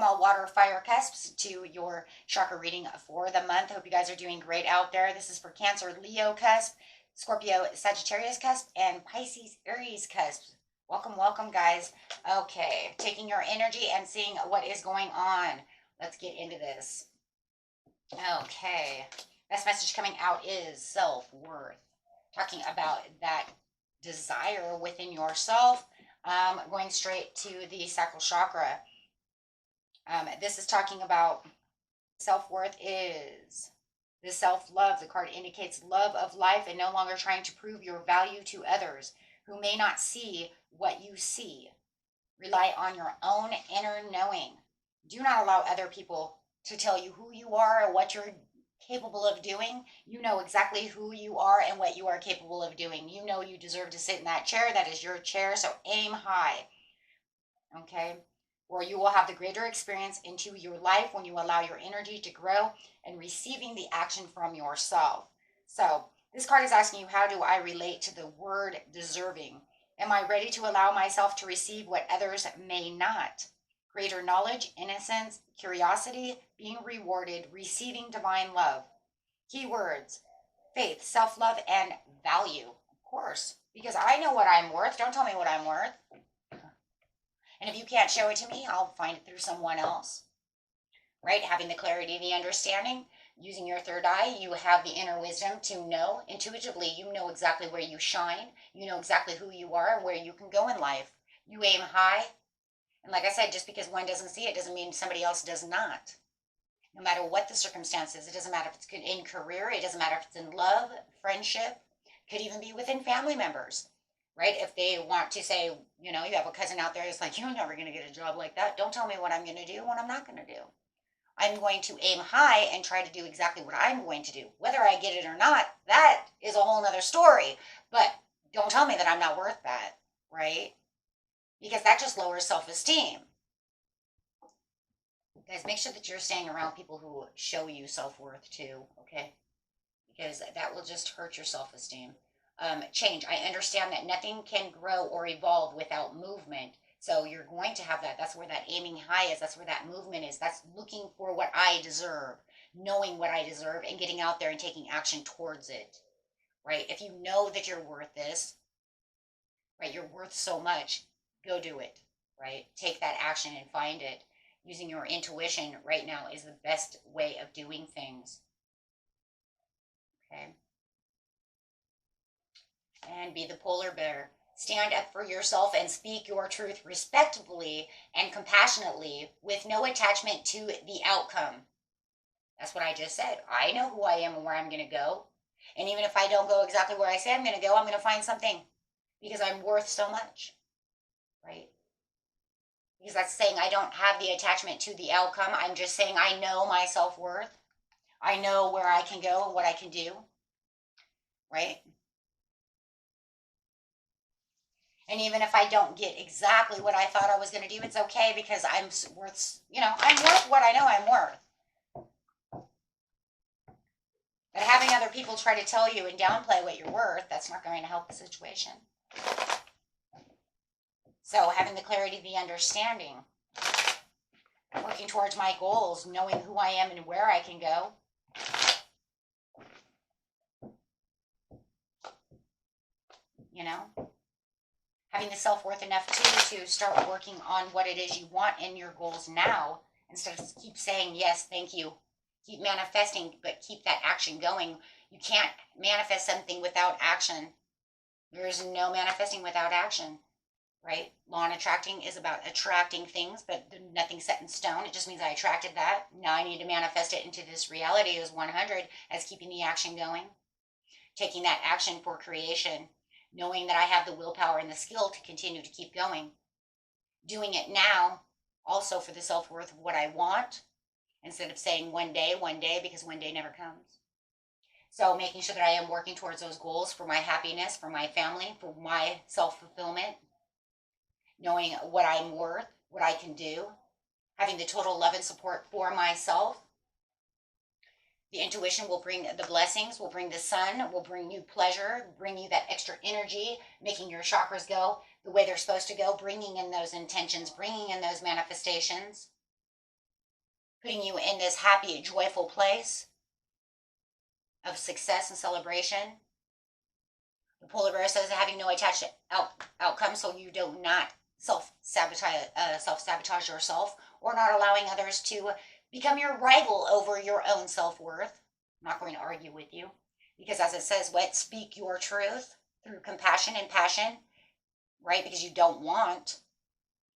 all water, fire cusps to your chakra reading for the month. Hope you guys are doing great out there. This is for Cancer, Leo cusp, Scorpio, Sagittarius cusp, and Pisces, Aries cusp. Welcome, welcome, guys. Okay, taking your energy and seeing what is going on. Let's get into this. Okay, best message coming out is self-worth. Talking about that desire within yourself. Going straight to the sacral chakra. This is talking about self-worth is the self-love. The card indicates love of life and no longer trying to prove your value to others who may not see what you see. Rely on your own inner knowing. Do not allow other people to tell you who you are or what you're capable of doing. You know exactly who you are and what you are capable of doing. You know you deserve to sit in that chair. That is your chair, so aim high. Okay? Or you will have the greater experience into your life when you allow your energy to grow and receiving the action from yourself. So this card is asking you, how do I relate to the word deserving? Am I ready to allow myself to receive what others may not? Greater knowledge, innocence, curiosity, being rewarded, receiving divine love. Keywords: faith, self-love, and value. Of course, because I know what I'm worth. Don't tell me what I'm worth. And if you can't show it to me, I'll find it through someone else. Right? Having the clarity, the understanding, using your third eye, you have the inner wisdom to know intuitively. You know exactly where you shine. You know exactly who you are and where you can go in life. You aim high. And like I said, just because one doesn't see it doesn't mean somebody else does not. No matter what the circumstances, it doesn't matter if it's in career, it doesn't matter if it's in love, friendship, could even be within family members, right? If they want to say, you know, you have a cousin out there that's like, you're never going to get a job like that. Don't tell me what I'm going to do, what I'm not going to do. I'm going to aim high and try to do exactly what I'm going to do. Whether I get it or not, that is a whole nother story. But don't tell me that I'm not worth that, right? Because that just lowers self-esteem. Guys, make sure that you're staying around people who show you self-worth too, okay? Because that will just hurt your self-esteem. Change. I understand that nothing can grow or evolve without movement. So you're going to have that. That's where that aiming high is. That's where that movement is. That's looking for what I deserve, knowing what I deserve, and getting out there and taking action towards it, right? If you know that you're worth this, right, you're worth so much, go do it, right? Take that action and find it. Using your intuition right now is the best way of doing things. Okay. And be the polar bear. Stand up for yourself and speak your truth respectfully and compassionately with no attachment to the outcome. That's what I just said. I know who I am and where I'm going to go. And even if I don't go exactly where I say I'm going to go, I'm going to find something because I'm worth so much, right? Because that's saying I don't have the attachment to the outcome. I'm just saying I know my self-worth. I know where I can go and what I can do, right? And even if I don't get exactly what I thought I was going to do, it's okay because I'm worth, I'm worth what I know I'm worth. But having other people try to tell you and downplay what you're worth, that's not going to help the situation. So having the clarity, the understanding, working towards my goals, knowing who I am and where I can go. Having the self-worth enough too to start working on what it is you want in your goals now instead of keep saying yes, thank you. Keep manifesting, but keep that action going. You can't manifest something without action. There is no manifesting without action. Right? Law and attracting is about attracting things, but nothing's set in stone. It just means I attracted that. Now I need to manifest it into this reality as 100, as keeping the action going. Taking that action for creation. Knowing that I have the willpower and the skill to continue to keep going. Doing it now, also for the self-worth of what I want, instead of saying one day, because one day never comes. So making sure that I am working towards those goals for my happiness, for my family, for my self-fulfillment. Knowing what I'm worth, what I can do, having the total love and support for myself. The intuition will bring the blessings, will bring the sun, will bring you pleasure, bring you that extra energy, making your chakras go the way they're supposed to go, bringing in those intentions, bringing in those manifestations. putting you in this happy, joyful place of success and celebration. The polar bear says having no attached outcome, so you do not self-sabotage yourself, or not allowing others to become your rival over your own self-worth. I'm not going to argue with you, because as it says, what? Speak your truth through compassion and passion, right? Because you don't want,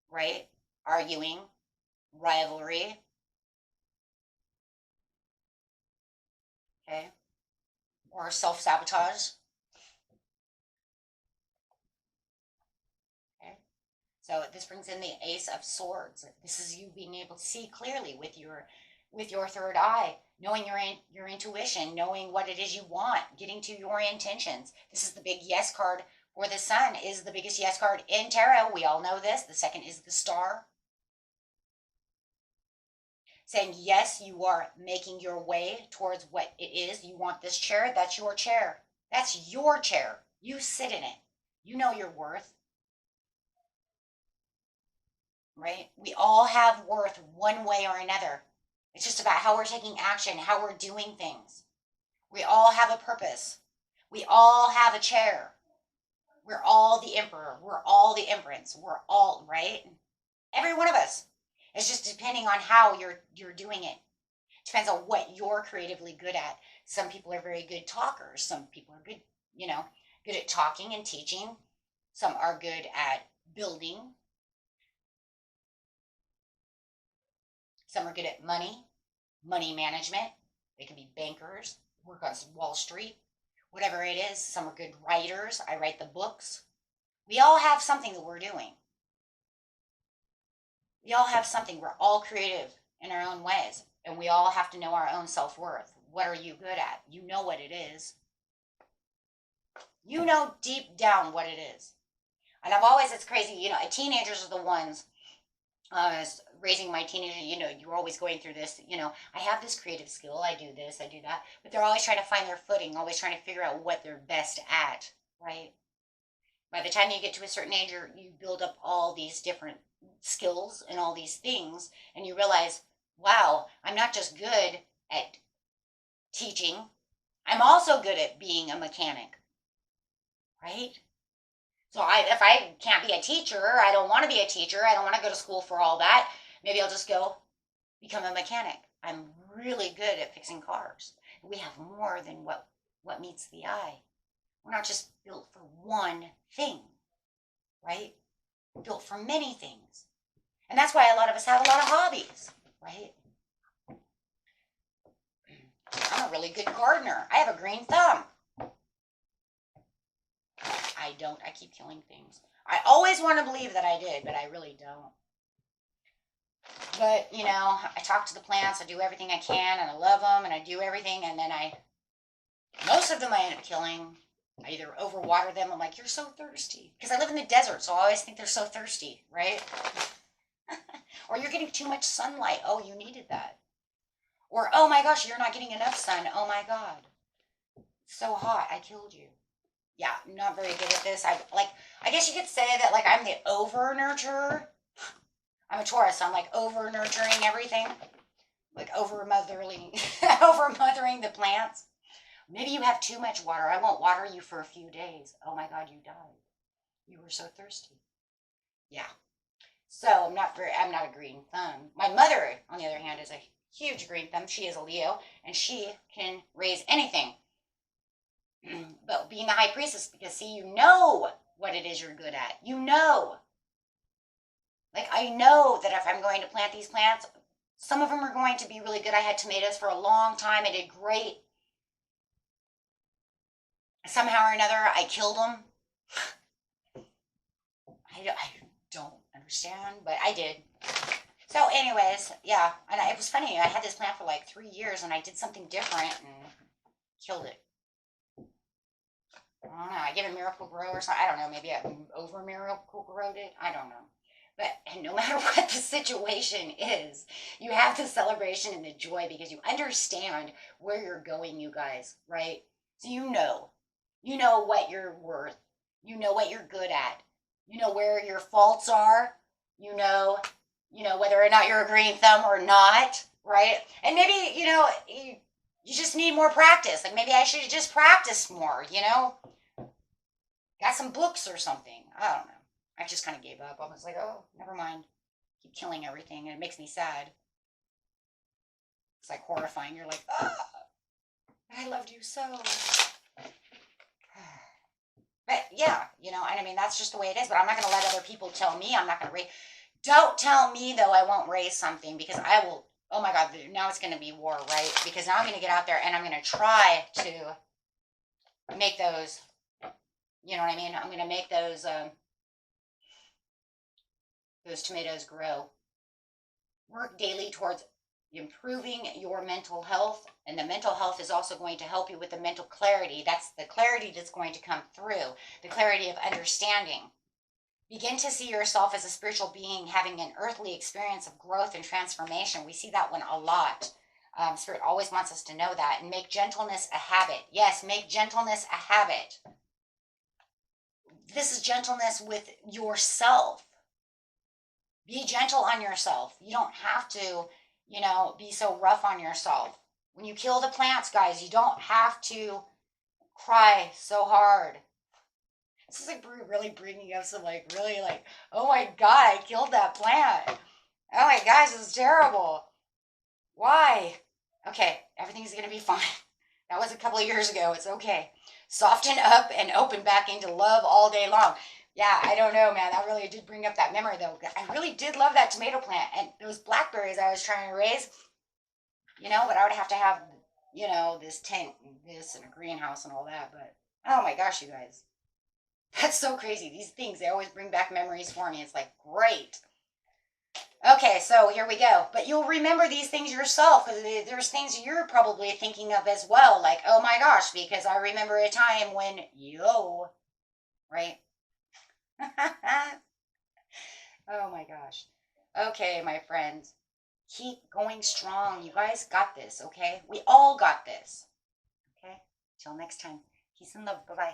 right, arguing, rivalry, okay, or self-sabotage. Okay, so this brings in the Ace of Swords. This is you being able to see clearly with your third eye, knowing your intuition, knowing what it is you want, getting to your intentions. This is the big yes card for the Sun, is the biggest yes card in tarot. We all know this. The second is the Star. Saying, yes, you are making your way towards what it is. You want this chair. That's your chair. That's your chair. You sit in it. You know your worth. Right? We all have worth one way or another. It's just about how we're taking action, how we're doing things. We all have a purpose. We all have a chair. We're all the emperor. We're all the empress. We're all, right? Every one of us. It's just depending on how you're doing it. Depends on what you're creatively good at. Some people are very good talkers. Some people are good, good at talking and teaching. Some are good at building. Some are good at money management. They can be bankers, work on Wall Street, whatever it is. Some are good writers. I write the books. We all have something that we're doing. We all have something. We're all creative in our own ways. And we all have to know our own self-worth. What are you good at? You know what it is. You know deep down what it is. And it's crazy, teenagers are the ones, raising my teenager, you're always going through this, I have this creative skill, I do this, I do that, but they're always trying to find their footing, always trying to figure out what they're best at, right? By the time you get to a certain age, you build up all these different skills and all these things, and you realize, wow, I'm not just good at teaching, I'm also good at being a mechanic, right? So if I can't be a teacher, I don't want to be a teacher, I don't want to go to school for all that, maybe I'll just go become a mechanic. I'm really good at fixing cars. We have more than what meets the eye. We're not just built for one thing, right? We're built for many things. And that's why a lot of us have a lot of hobbies, right? I'm a really good gardener. I have a green thumb. I don't. I keep killing things. I always want to believe that I did, but I really don't. But, I talk to the plants, I do everything I can, and I love them, and I do everything, and then most of them I end up killing. I either overwater them, I'm like, you're so thirsty. Because I live in the desert, so I always think they're so thirsty, right? Or you're getting too much sunlight. Oh, you needed that. Or, oh my gosh, you're not getting enough sun. Oh my God. It's so hot, I killed you. Yeah, I'm not very good at this. I guess you could say that I'm the over nurturer. I'm a Taurus, so I'm over nurturing everything. Over mothering the plants. Maybe you have too much water. I won't water you for a few days. Oh my God, you died. You were so thirsty. Yeah. So I'm not a green thumb. My mother, on the other hand, is a huge green thumb. She is a Leo, and she can raise anything. But being the high priestess, because see, you know what it is you're good at. You know. I know that if I'm going to plant these plants, some of them are going to be really good. I had tomatoes for a long time. I did great. Somehow or another, I killed them. I don't understand, but I did. So anyways, yeah. And it was funny. I had this plant for 3 years, and I did something different and killed it. I don't know. I gave it Miracle Grow or something. I don't know. Maybe I over Miracle Growed it. I don't know. But no matter what the situation is, you have the celebration and the joy because you understand where you're going, you guys, right? So you know what you're worth. You know what you're good at. You know where your faults are. You know whether or not you're a green thumb or not, right? And maybe, you just need more practice. Like maybe I should have just practiced more, got some books or something. I don't know. I just kind of gave up. I was like, oh, never mind. Keep killing everything. And it makes me sad. It's like horrifying. You're like, oh, I loved you so. But yeah, and I mean, that's just the way it is. But I'm not going to let other people tell me I'm not going to raise. Don't tell me, though, I won't raise something because I will. Oh my God, now it's going to be war, right? Because now I'm going to get out there and I'm going to try to make those, you know what I mean? I'm going to make those tomatoes grow. Work daily towards improving your mental health, and the mental health is also going to help you with the mental clarity. That's the clarity that's going to come through, the clarity of understanding. Begin to see yourself as a spiritual being having an earthly experience of growth and transformation. We see that one a lot. Spirit always wants us to know that. And make gentleness a habit. Yes, make gentleness a habit. This is gentleness with yourself. Be gentle on yourself. You don't have to, be so rough on yourself. When you kill the plants, guys, you don't have to cry so hard. This is like really bringing up some really oh my God, I killed that plant. Oh my gosh, this is terrible. Why? Okay, everything's going to be fine. That was a couple of years ago. It's okay. Soften up and open back into love all day long. Yeah, I don't know, man. That really did bring up that memory, though. I really did love that tomato plant. And those blackberries I was trying to raise, but I would have to have, this tent and this and a greenhouse and all that. But, oh my gosh, you guys. That's so crazy. These things, they always bring back memories for me. It's like, great. Okay, so here we go. But you'll remember these things yourself because there's things you're probably thinking of as well. Like, oh my gosh, because I remember a time when, right? Oh my gosh. Okay, my friends. Keep going strong. You guys got this, okay? We all got this. Okay? Till next time. Peace and love. Bye-bye.